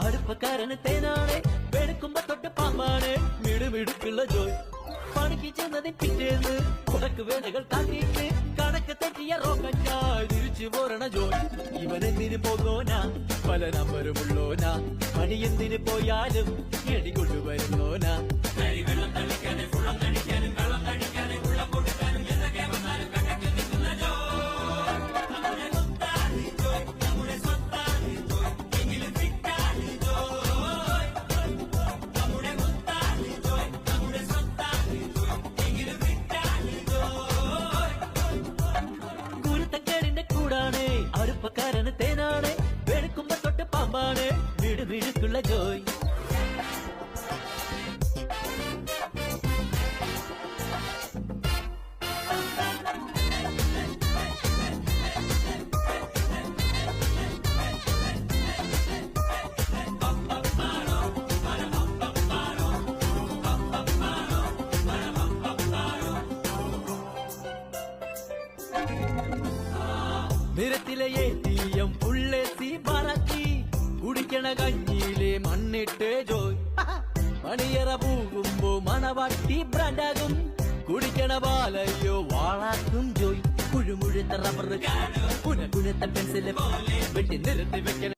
അടുപ്പക്കാരന് തേനാണ് വെളുക്കുമ്പോ തൊട്ട് പാമ്പാണ് മിടുമിടുക്കുള്ള ജോയ് പണിക്ക് ചെന്നതിന് പിറ്റേന്ന് കുടക്ക് വേലകൾ കാട്ടിയിട്ട് കണക്ക് തെറ്റിയ റോക്കറ്റായി തിരിച്ചു പോരണ ജോയ് ഇവനെന്തിന് പോകോനാ പല നമ്പരുമുള്ളോനാ പണി എന്തിന് പോയാലും എടി കൊണ്ടുവരുന്നോനാ വെള്ളം തളിക്കാനും വെള്ളം കഴിക്കാനും വെള്ളം കഴിക്കാനും വെള്ളം കൊടുക്കാനും എന്തൊക്കെ വന്നാലും കണ്ടക്ക് നിൽക്കുന്ന അടുപ്പക്കാരന് തേനാണ് വെളുക്കുമ്പോ തൊട്ട് പാമ്പാണ് മിടുമിടുക്കുള്ള ജോയ് നിരത്തിലെ ATM ഉള്ളെത്തി പറക്കി കുടിക്കണ കഞ്ഞിയിലെ മണ്ണിട്ട് ജോയ് മണിയറ പോകുമ്പോ മണവാട്ടി ബ്രാൻഡാകും കുടിക്കണ പാലയോ വാളാക്കും ജോയ് കുഴുമുഴുത്ത റബ്ബർ കുനകുനത്ത പെൻസില് വെട്ടി നിരത്തി വെക്കണ